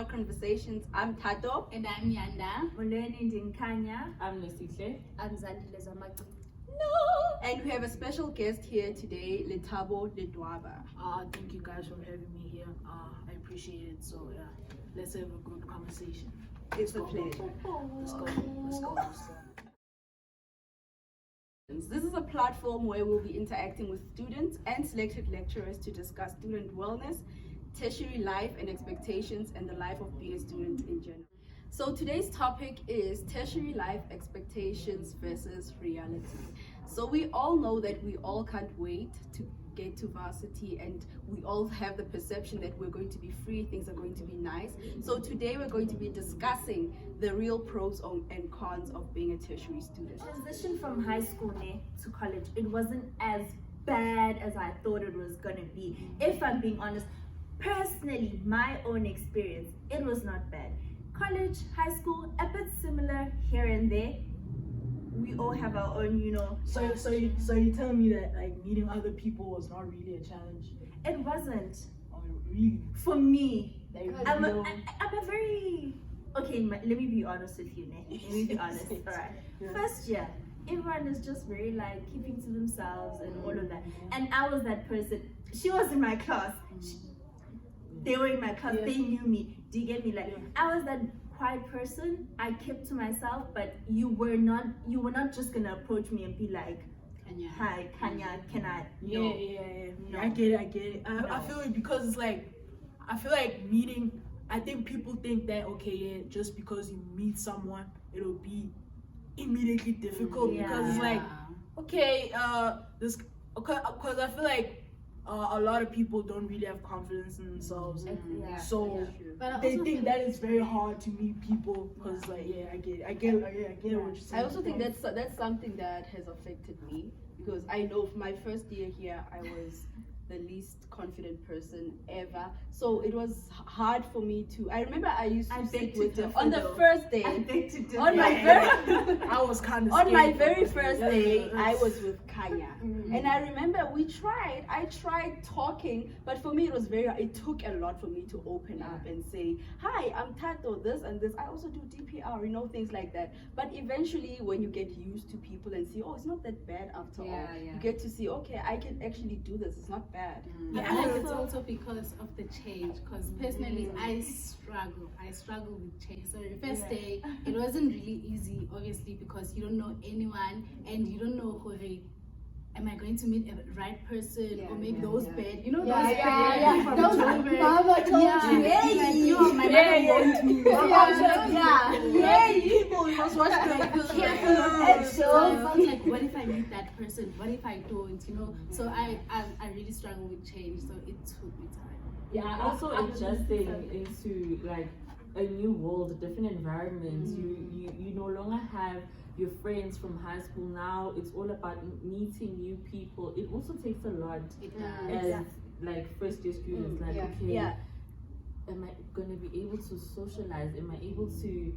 Conversations. I'm Tato. And I'm Yanda. We're learning in Kenya. I'm Nesihle. I'm Zandile Zamaki. And we have a special guest here today, Letabo Ledwaba. Thank you guys for having me here. I appreciate it. So yeah, let's have a good conversation. It's a pleasure. Let's go. This is a platform where we'll be interacting with students and selected lecturers to discuss student wellness, tertiary life and expectations, and the life of being a student in general. So today's topic is tertiary life expectations versus reality. So we all know that we all can't wait to get to varsity, and we all have the perception that we're going to be free, things are going to be nice. So today we're going to be discussing the real pros and cons of being a tertiary student. Transition from high school to college, it wasn't as bad as I thought it was gonna be. If I'm being honest, personally, my own experience, it was not bad. College, high school, a bit similar here and there. We all have our own, So you tell me that like meeting other people was not really a challenge? It wasn't. Oh, really? For me, Like, I'm a very, okay, let me be honest with you, Let me be honest, all right. Yeah. First year, everyone is just very like keeping to themselves and all of that. And I was that person. She was in my class. They were in my class. Yeah. They knew me. Do you get me? Like, I was that quiet person. I kept to myself, but you were not just gonna approach me and be like, hi, Kanya, can I? No. Yeah. No. I get it. I feel it because it's like, I feel like meeting, I think people think that, okay, yeah, just because you meet someone, it'll be immediately difficult because it's like, okay, because I feel like a lot of people don't really have confidence in themselves, so they think that it's very hard to meet people because like, yeah, I get what you're saying. I also think that's something that has affected me, because I know for my first year here I was the least confident person ever, so it was hard for me to. I remember I used to sit with her on the first day. On my very first day, I was with Kanya, and I remember I tried talking, but for me it took a lot for me to open up and say, hi, I'm Tato, this and this. I also do DPR, things like that. But eventually, when you get used to people and see, oh, it's not that bad after all, you get to see, okay, I can actually do this. It's not bad. I think it's also because of the change, because personally I struggle with change. So the first day it wasn't really easy, obviously, because you don't know anyone and you don't know who am I going to meet a right person, or maybe those bad, those bad from Joburg. Mama told you, my mother warned me. People, you must watch the So I felt like, what if I meet that person? What if I don't? So I really struggle with change. So it took me time. Yeah, also adjusting into like a new world, a different environment. You no longer have your friends from high school. Now it's all about meeting new people. It also takes a lot as like first year students. Am I gonna be able to socialize? Am I able to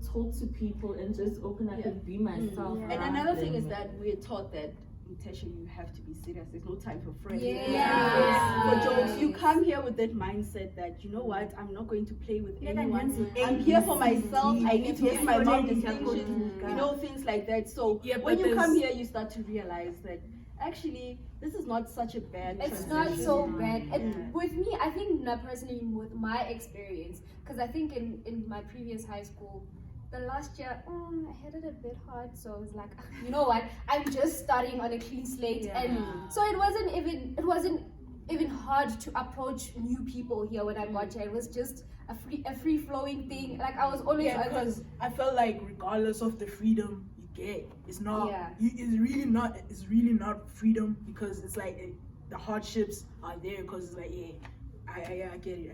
talk to people and just open up and be myself? And another thing is that we're taught that in tertiary you have to be serious. There's no time for friends. For jokes. You come here with that mindset that, you know what, I'm not going to play with anyone. I'm here for myself. I need to give my mom distinctions, things like that. So when you come here, you start to realize that actually this is not such a bad It's not so bad. And with me, I think personally, with my experience, because I think in my previous high school, the last year, I had it a bit hard, so I was like, you know what? I'm just starting on a clean slate, and so it wasn't even hard to approach new people here when I got here. It was just a free flowing thing. Like I was always. Because I felt like regardless of the freedom you get, it's not. It's really not freedom, because it's like the hardships are there. Because it's like I get it.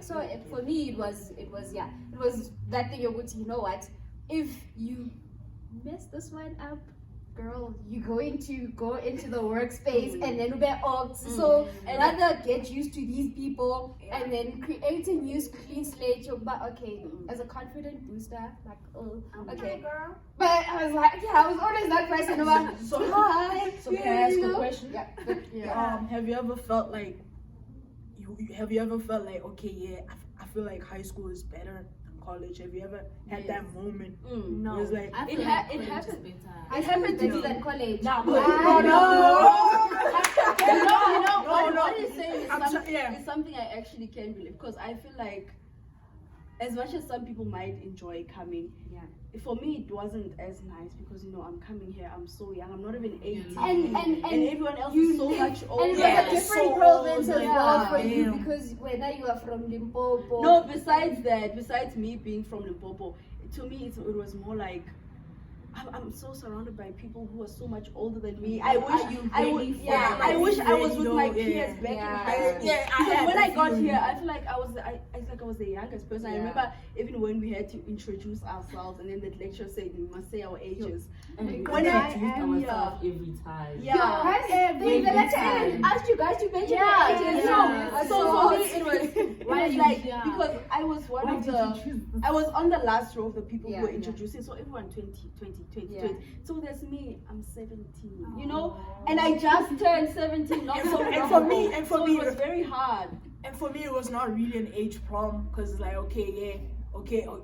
So for me, it was that thing. You're going to, you know what? If you mess this one up, girl, you're going to go into the workspace and then be off. So rather get used to these people and then create a new clean slate. But as a confident booster, like, okay, girl. But I was like, I was always that person about. Hi. So can I ask a question? Have you ever felt like? Have you ever felt like, okay, I feel like high school is better than college. Have you ever had that moment? No. It's like I It feel ha- like it college is happened. better. It happened to better me. than college. Now, What he's saying is I'm something, yeah. is something I actually can believe, because I feel like, as much as some people might enjoy coming, for me it wasn't as nice, because I'm coming here, I'm so young, I'm not even 18, And everyone else is so much older. And it Yeah, was a different so province old, as yeah. well for you, Damn. because when you are from Limpopo. No, besides me being from Limpopo, to me it was more like, I'm so surrounded by people who are so much older than me. I wish I wish I was with my peers back in high school. Because when I got here, I feel like I was the youngest person. I remember even when we had to introduce ourselves, and then the lecturer said we must say our ages. and we When I introduced am ourselves every time. Yeah. The lecturer even asked you guys to mention Yeah, your ages. yeah. So for me it was Why you- like, yeah. because I was one Why of did the you choose this? I was on the last row of the people Yeah, who were yeah. introducing, so everyone 20. Yeah. So there's me, I'm 17, and I just turned 17 not so long And for me- ago. and for So me- it was very hard. And for me, it was not really an age problem, because it's like, okay,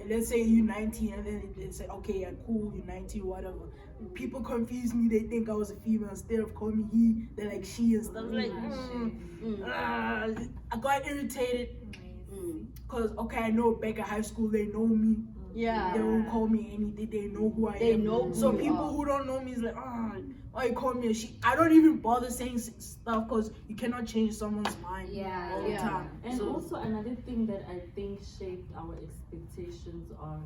let's say you're 19, and then they say, okay, yeah, cool, you're 19, whatever. People confuse me, they think I was a female. Instead of calling me he, they're like she and stuff. Like, I got irritated, because, okay, I know back at high school, they know me. Yeah. They won't call me anything, they know who I They am. know who So you people are. who don't know me is like, why you call me a she? I don't even bother saying stuff, because you cannot change someone's mind Yeah, all the yeah. time. And So- also another thing that I think shaped our expectations of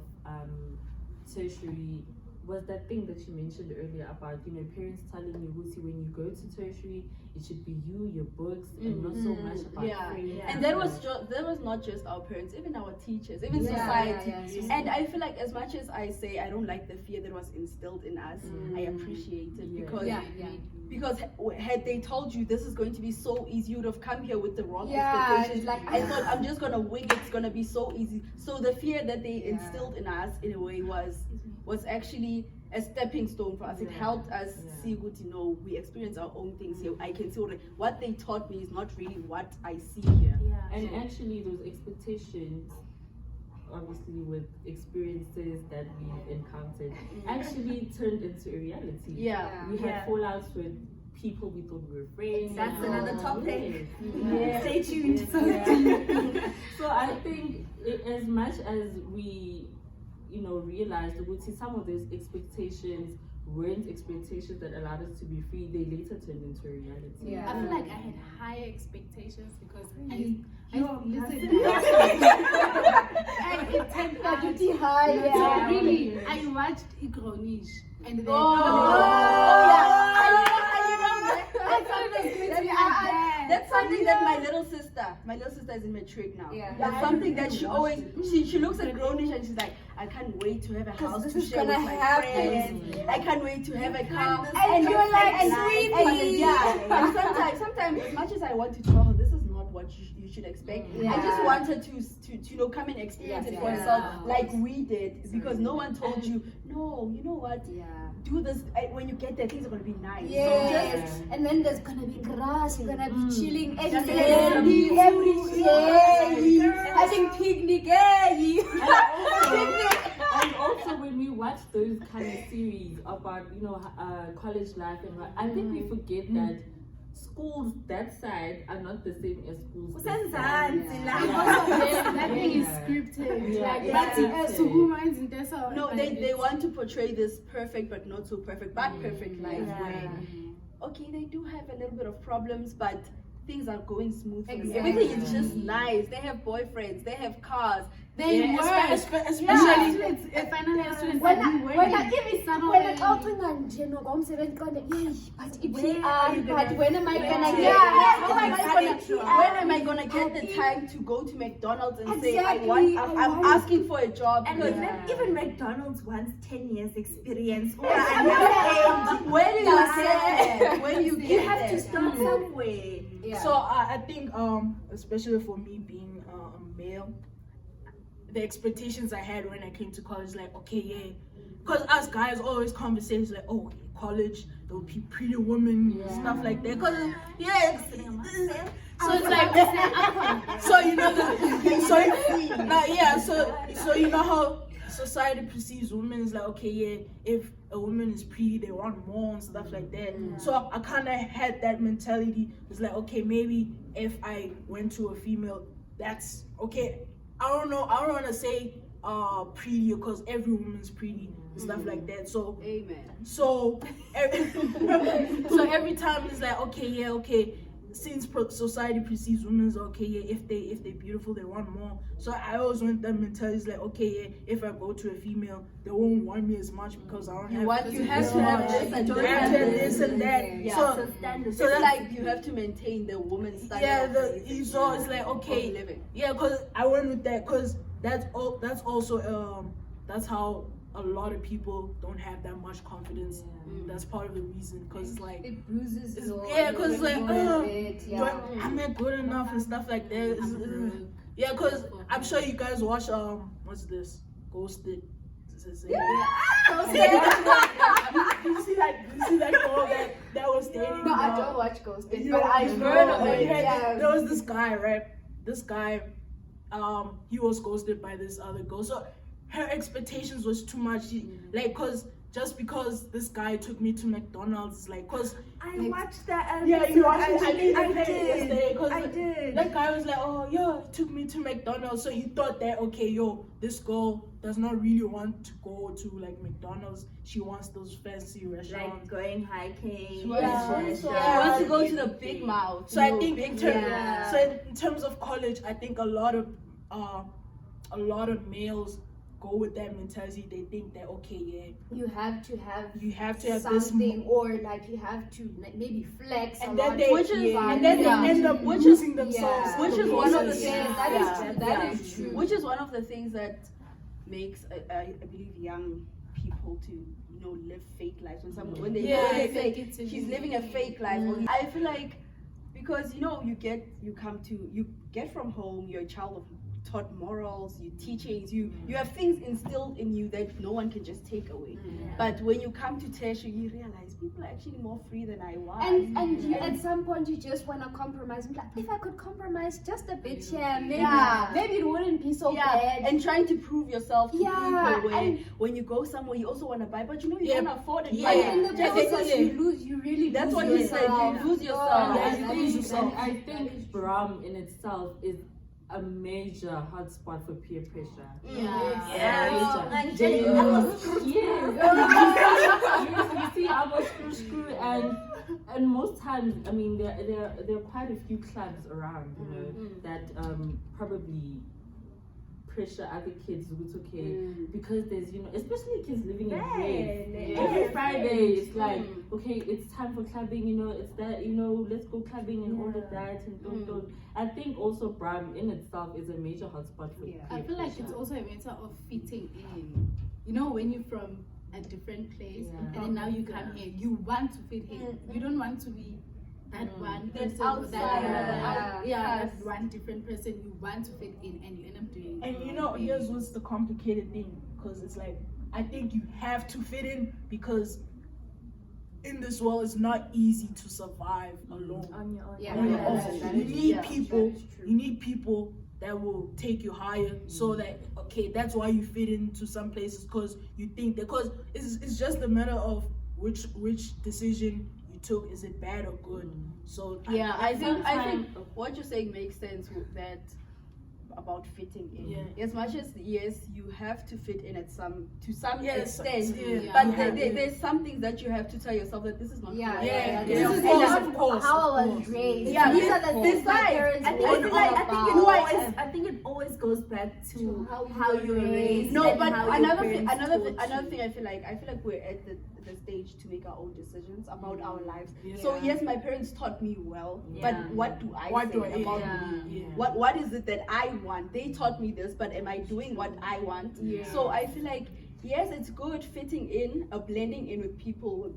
tertiary was that thing that you mentioned earlier about, parents telling you, Wusi, when you go to tertiary, it should be you, your books, and not so much about Yeah. friends. And that was not just our parents, even our teachers, even Yeah, society. yeah. And I feel like, as much as I say I don't like the fear that was instilled in us, I appreciate it, Yeah. because Yeah. because had they told you this is going to be so easy, you would have come here with the wrong Yeah, expectations. it's like, I thought, I'm just gonna wing it, it's gonna be so easy. So the fear that they instilled in us, in a way, was actually a stepping stone for us. It helped us see good, we experience our own things here. I can see what they taught me is not really what I see here. And actually, those expectations, obviously with experiences that we've encountered, actually turned into a reality. Yeah. We had fallouts with people we thought we were friends. That's another topic. Yeah. Stay tuned. So I think as much as we, realized that some of those expectations weren't expectations that allowed us to be free, they later turned into a reality. I feel like I had higher expectations because I it turned out high, really I watched Igronish and then That's something that my little sister is in matric now. That's something that she always, she looks at Grownish and she's like, I can't wait to have a house to share with my friends. I can't wait to have a car. And you're like, sweetie. And sometimes, as much as I want to tell her, this is not what you should expect. I just want her to come and experience it for herself, like we did, because no one told you. No, you know what? Do this when you get there. Things are gonna be nice. Yes, and then there's gonna be grass. You're gonna be chilling every Definitely. day, having picnic. And also when we watch those kind of series about college life and what, I think we forget that schools that side are not the same as schools this side. that thing is scripted. No, they want to portray this perfect but not so perfect, but perfect life where, okay, they do have a little bit of problems, but things are going smooth for them. Everything is just nice. They have boyfriends, they have cars. They work. Especially Finally, a student When that we work. I but when am I When am I gonna get the time to go to McDonald's and say I'm asking for a job? And Because even McDonald's wants 10 years experience. where do you get where do you You get have to that? start somewhere. So I think, especially for me being a male, the expectations I had when I came to college, like, okay, because us guys always conversations like, oh, college, there will be pretty women, stuff like that. Because So it's like, so you know so you know how society perceives women is like, okay, yeah, if a woman is pretty, they want more and stuff like that. So I kind of had that mentality. It's like, okay, maybe if I went to a female, that's okay. I don't know. I don't want to say pretty because every woman's pretty and stuff like that. So Amen. so every time it's like, okay, yeah, okay. Since society perceives women as okay, yeah, if they're beautiful, they want more. So I always want that mentality is like, okay, yeah, if I go to a female, they won't want me as much because I don't have. You have to have this and you have to have this and that. Yeah. So standards. So it's like you have to maintain the woman's standard. yeah, of living. so it's like, okay, Of living. yeah, because I went with that because that's also that's how a lot of people don't have that much confidence. That's part of the reason because it's like It bruises your because like yeah. I'm not good enough and stuff like that. Yeah, because I'm sure you guys watch what's this? Ghosted. You see that girl that was dating? No, I don't watch Ghosted, You but know, I've you heard know, of it. like, Yeah. there was this guy, right? This guy, he was ghosted by this other girl. So her expectations was too much. Like, just because this guy took me to McDonald's, like, cause I watched that episode. yeah, you watched it. I did. yesterday. Cause I did. that guy was like, oh yeah, he took me to McDonald's. So he thought that, okay, yo, this girl does not really want to go to like McDonald's. She wants those fancy Like restaurants. going hiking. She wants to go to the big mouth. So I think in terms, Yeah. in terms of college, I think a lot of males go with that mentality. They think that, okay, yeah, You have to have this something, or like you have to like, maybe flex and a then lot. they Which is- and then yeah. they end up Which is- losing themselves. yeah. Which to is the one of the process. things that that is is true. which is one of the things that makes I believe young people to live fake lives when they say she's living a fake life. Or I feel like because you get from home, you're a child of taught morals, teachings, you have things instilled in you that no one can just take away. But when you come to tertiary, you realize people are actually more free than I was. And you, at some point you just want to compromise. Like, if I could compromise just a bit here, maybe it wouldn't be so bad. And trying to prove yourself to Yeah, people where and- when you go somewhere you also want to buy, but you can't afford it. But in the Just process because you really that's lose what he said, yourself. you lose yourself. Yeah, And you I lose think, yourself. and I think Brahm in itself is a major hotspot for peer pressure. Yeah. Like, Yes. You see, I'm a screw, and most times, I mean, there are quite a few clubs around, that probably pressure other kids who's okay because there's especially kids living in rave. Every Friday it's like, okay, it's time for clubbing, it's that, let's go clubbing and all of that and don't. I think also Brahm in itself is a major hotspot for peer I feel like pressure. it's also a matter of fitting in. When you're from a different place and then now you come here, you want to fit in. You don't want to be that one person or that that one different person. You want to fit in and you end up doing. And here's what's the complicated thing, because it's like I think you have to fit in because in this world it's not easy to survive alone. on your own. You need people. You need people that will take you higher. So that that's why you fit into some places because you think that because it's just a matter of which decision you took. Is it bad or good? So I think what you're saying makes sense with that about fitting in. Yeah. As much as yes, you have to fit in to some extent, yeah. but there's some things that you have to tell yourself that this is not Yeah, right. yeah. This This is is not of course, how I of was course. raised. Yeah, These are the things my besides, parents I think warned it's me like about. I think it always goes back to how how you were raised. No, and but how your another thing parents I feel like we're at the stage to make our own decisions about our lives. Yeah. So yes, my parents taught me well, but what do I say about me? Yeah. What is it that I want? They taught me this, but am I doing what I want? So I feel like yes, it's good fitting in, blending in with people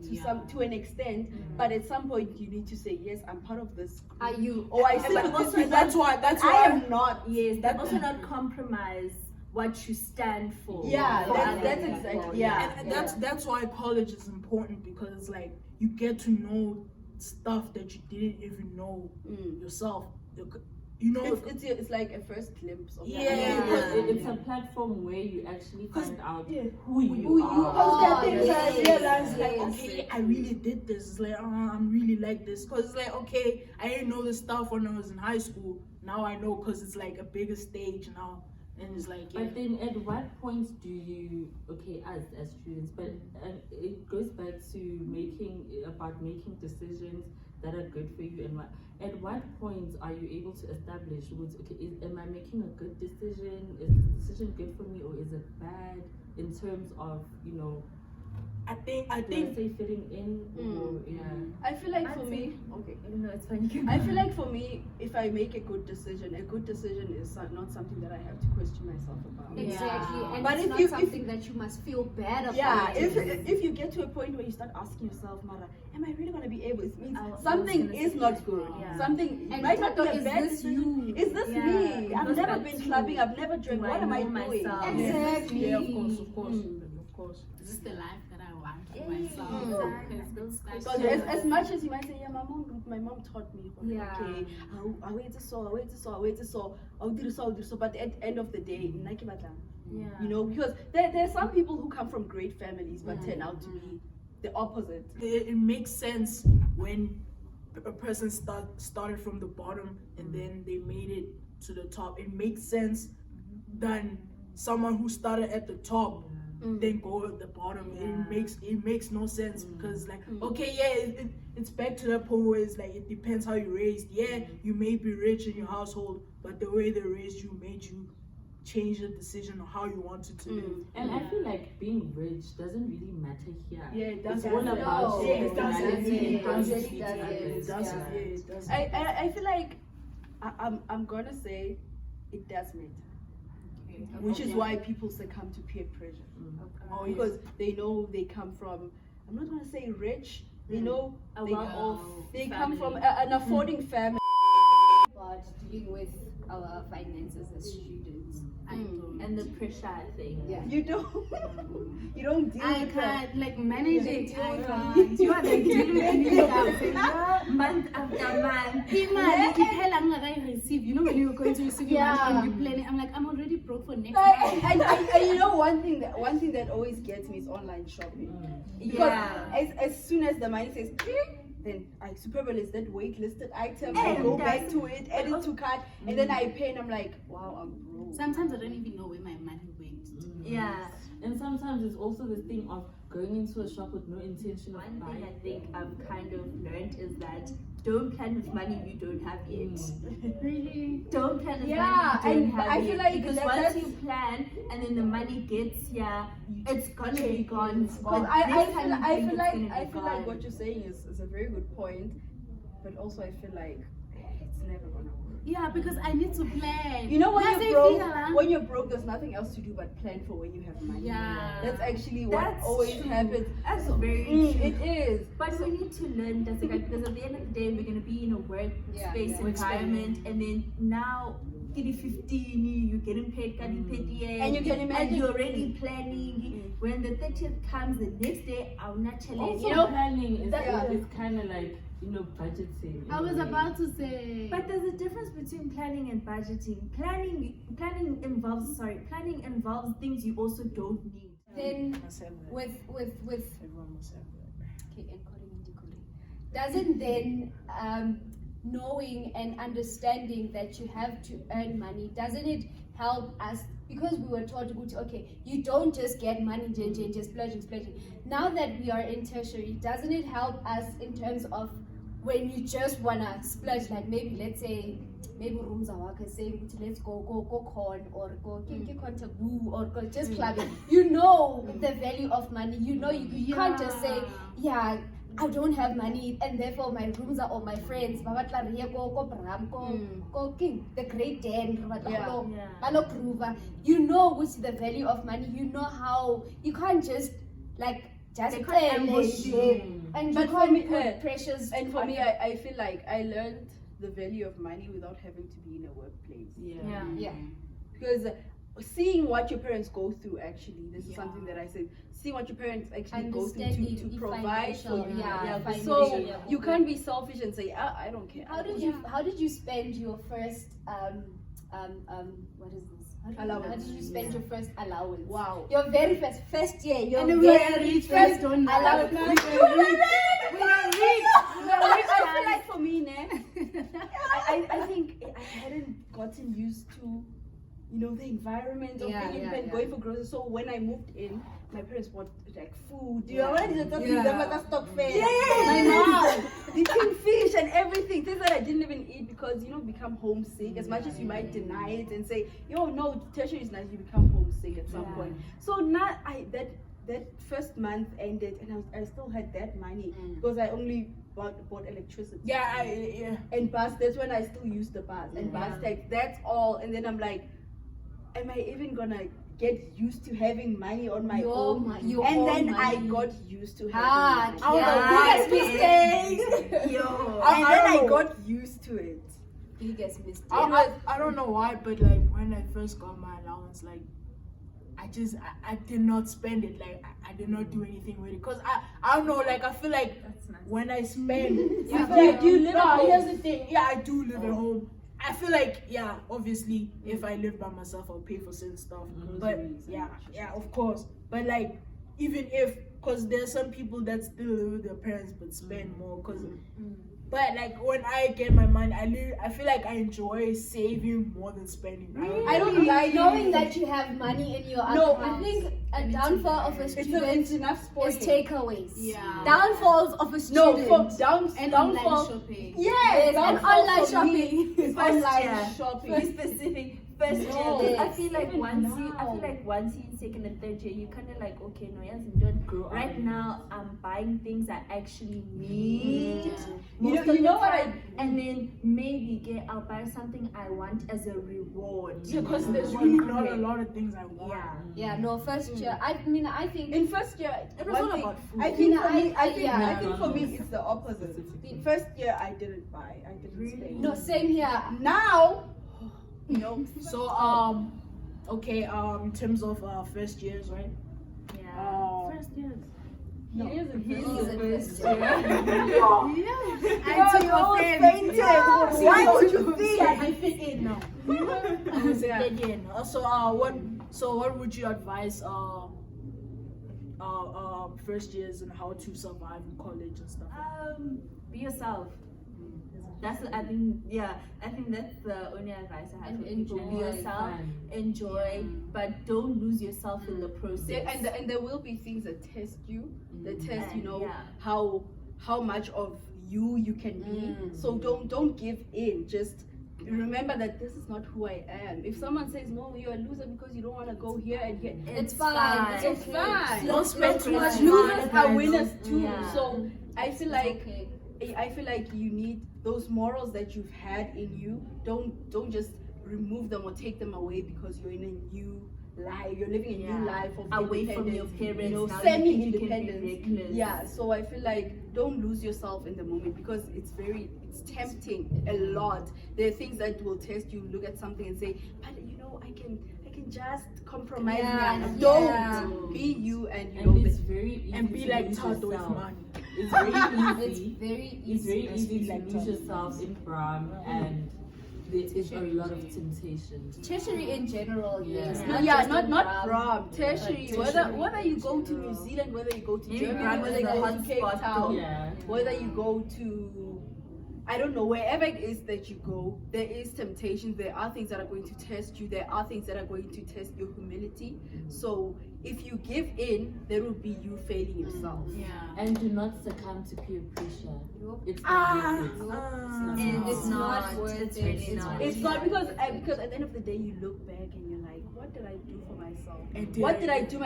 to an extent, but at some point you need to say yes, I'm part of this group. Are you? Or I But sit with also this people. That's why I am not. Yes, but also not compromise what you stand for. Yeah, for that's other exactly people. yeah. And that's why college is important because it's like you get to know stuff that you didn't even know yourself. you know, it's like a first glimpse of Yeah. that. It's a platform where you actually find out yeah. who you Who you are. Because there are Oh, things I yes, realized, like, yes. okay, I really did this. It's like, I'm really like this. Because it's like, okay, I didn't know this stuff when I was in high school. Now I know because it's like a bigger stage now. And it's like, yeah. But then at what point do you, okay, as students, but it goes back to making decisions that are good for you, and at what point are you able to establish, am I making a good decision? Is this decision good for me, or is it bad in terms of, I think do I say fitting in, or, yeah. I feel like I'd for say- me, okay. No, it's fine. I feel like for me, if I make a good decision is not something that I have to question myself about. Exactly, and But it's if not you- something that you must feel bad about. Yeah, if you get to a point where you start asking yourself, Mara, am I really gonna be able? It means I was something gonna is say not that. good. Yeah. Something And might not be Tato, a is bad this decision. you? Is this Yeah, me? it I've goes never back been to, clubbing. I've never drank. do What I am I know doing? myself? Exactly. Yeah, of course. Is this the life that I want for Yeah, myself? exactly. Because Because that's as much as you might say, yeah, my mom taught me, Yeah. okay, I wait to so, I'll do so, but at the end of the day, naki batlang. Yeah. You know, because there are some people who come from great families but turn out to be the opposite. It makes sense when a person started from the bottom and then they made it to the top. It makes sense than someone who started at the top then go at the bottom. It makes no sense because like okay, yeah, it's back to that point where it's like it depends how you're raised. Yeah, you may be rich in your household, but the way they raised you made you change the decision of how you wanted to live. And I feel like being rich doesn't really matter here. Yeah, it doesn't. It's all about Yeah, your it doesn't. personality and how you It treat doesn't. others. It doesn't. I feel like I'm gonna say it does matter, which is why people succumb to peer pressure. Oh, Because they know they come from, I'm not gonna say rich, they know A they, well-off they come from family. an affording family. about dealing with our finances as students. I don't. And the pressure, I think. Yeah. You don't you don't deal I with that. can't like manage it. Yeah. I can't. You are like dealing with me now. Month after month. Imali iphela ngingakayi receive. You know when you're going to receive your money Yeah. and you're planning, I'm like, I'm already broke for next Like, month. and you know one thing that always gets me is online shopping. Because Yeah. as soon as the money says click, then I superbalance that waitlisted item, I And go that's- back to it, add it to cart, and then I pay and I'm like, wow, I'm broke. Sometimes I don't even know where my money went. Yeah. And sometimes it's also the thing of going into a shop with no intention of One buying. thing I think I've kind of learned is that don't plan with money you don't have yet. Really? Don't plan with Yeah, money you and don't have I feel yet. like because that- once that's- you plan and then the money gets here, it's gonna be gone. Because I Next feel time you think it's gonna be like gone. what you're saying is a very good point, but also I feel like it's never gonna work. Yeah, because I need to plan. You know when That's you're a broke, figure, when you're broke, there's nothing else to do but plan for when you have money. Yeah. That's actually what That's always true. happens. That's very true. It is. But we need to learn, Jessica, because at the end of the day, we're going to be in a workspace Yeah. environment, and then now, getting 15, you're getting paid, getting 30, And you can imagine- and you're already planning. When the 30th comes, the next day, I'll not tell Also, you. You know, planning is, that- is kind of like, budgeting. in I a was way. about to say. But there's a difference between planning and budgeting. Planning involves things you also don't need. Then Must have that. with Everyone must have that. okay, encoding and decoding. Doesn't then knowing and understanding that you have to earn money, doesn't it help us? Because we were taught, okay, you don't just get money, just splurging. Now that we are in tertiary, doesn't it help us in terms of when you just wanna splurge, like maybe let's say maybe rooms are workers saying let's go con or go woo or go just clubbing. You know the value of money. You know you can't just say, yeah, I don't have money and therefore my rooms are all my friends. Go King, the great Dan, Yeah. you know what's the value of money. You know how you can't just just They can't ambush you. and you But for can't me, put pressures. And for on me, it. I feel like I learned the value of money without having to be in a workplace. Yeah. Yeah. Yeah. Because seeing what your parents go through. Actually, this is something that I said. Seeing what your parents actually go through Understanding to the provide for financial- you. yeah, So financial- you can't be selfish and say, I don't care. How did you spend your first what is this? How did you spend your first allowance? Wow. Your very first year. Your And very rich, first don't allowance. We are rich. I feel like for me, I think I hadn't gotten used to, the environment of Yeah, being yeah, independent, yeah. going for groceries. So when I moved in, my parents bought like food. Yeah. My mom, the kingfish and everything, things that I didn't even eat because become homesick. As much as you might deny it and say, no, tertiary is nice, you become homesick at some point. So now that first month ended and I still had that money because I only bought electricity. Yeah. And bus, that's when I still use the bus and bus tax, that's all. And then I'm like, am I even gonna get used to having money on my own? And then I got used to having money. Biggest mistake. Yo. I And then I don't know. got used to it. Biggest mistake. I don't know why, but like when I first got my allowance, like I did not spend it. Like I did not do anything with it because I don't know. Like I feel like That's nice. when I spend, Do you live at home? Here's the thing. Yeah, I do live at home. I feel like obviously if I live by myself, I'll pay for certain stuff. But yeah, of course. But like even if, because there's some people that still live with their parents but spend more. But like when I get my money, I feel like I enjoy saving more than spending. I don't like knowing that you have money in your account. No, I think a downfall of a student it's enough is spoiling. takeaways. Yeah. Downfalls of a No, student. for And downfall. online shopping. Yes, and downfall online for me shopping. is First online year. shopping. Be specific. First year. No. 'Cause I feel like Even once you in second and third year, you kind of like, okay, no, yes, don't Grow up. right now. I'm buying things I actually need. You Most know of the what time, and then maybe I'll buy something I want as a reward. Yeah, because there's really not a lot of things I want. Yeah. First year. I think In first year, It was one all thing- about food. I think for me, Yeah. I think for me it's the opposite. Specifically. First year I didn't buy, I didn't spend. no, same here. Now, So okay, in terms of first years, right? Yeah. First years. he is in He's first in year. first year. I took offense. Why would you think? I fit in now. Yeah. Yeah. So what would you advise first years and how to survive in college and stuff? Be yourself. I think that's the only advice I have And for people. Be enjoy. yourself, enjoy, but don't lose yourself in the process. And there will be things that test you, that test And, how much of you can be. So don't give in. Just remember that this is not who I am. If someone says no, you're a loser because you don't want to go here and here, It's fine. It's it's okay. fine. Don't spend too much Losers money. are winners too. Yeah. So I feel like Okay. you need those morals that you've had in you. Don't just remove them or take them away because you're in a new life. You're living a new life of away from your independence, parents. now you think you can be semi-independence. reckless. Yeah. So I feel like don't lose yourself in the moment because it's tempting a lot. There are things that will test you. Look at something and say, but I can just compromise. Yeah, now. yeah. Don't be you and And it's very easy And be to like lose Tato with yourself. money. It's very It's easy. very It's very easy. easy to like lose Tato. yourself in prom, and there is a lot of temptation. Tertiary in general, yes. Yeah. Not prom. Tertiary. Tertiary. Whether you go to New Zealand, whether you go to Maybe Germany, prom whether is you the go hot to Cape spot Town, Yeah. whether you go to, I don't know, wherever it is that you go, there is temptations. There are things that are going to test you. There are things that are going to test your humility. So if you give in, there will be you failing yourself. Yeah. And do not succumb to peer pressure. It's Ah, not worth it. And It's not worth It's it. really It's not. It's not because at the end of the day, you look back and you're like, what did I do for myself? And What did I do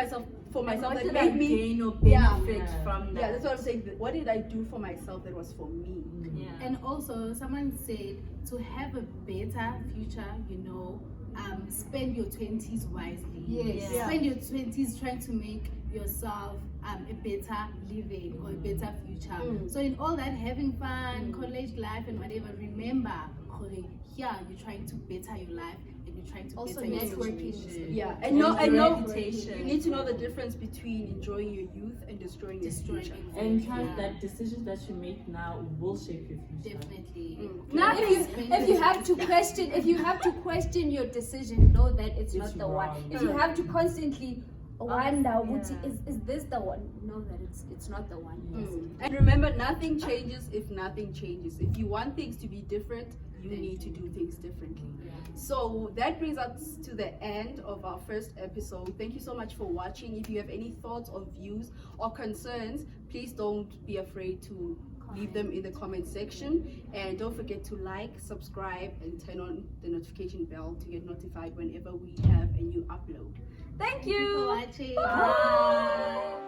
for myself What that did I made me? gain or Yeah. benefit Yeah. from that? Yeah, that's what I'm saying. What did I do for myself that was for me? Yeah. And also, someone said to have a better future, spend your 20s wisely. Yes. Yeah. Spend your 20s trying to make yourself a better living or a better future. So in all that having fun, college life and whatever, remember, here you're trying to better your life and you're trying to Also better your networking. situation. Yeah, And your you reputation. need to know the difference between enjoying your youth and destroying your Destroying future. it. And trust Yeah. that decisions that you make now will shape your future. Definitely. Now, if you have to question your decision, know that it's not It's the wrong. one. If you have to constantly wonder, yeah. is this the one? Know that it's not the one. And remember, nothing changes if nothing changes. If you want things to be different, you need to do things differently. So that brings us to the end of our first episode. Thank you so much for watching. If you have any thoughts or views or concerns, please don't be afraid to leave them in the comment section. And don't forget to like, subscribe, and turn on the notification bell to get notified whenever we have a new upload. Thank you. For watching. Bye.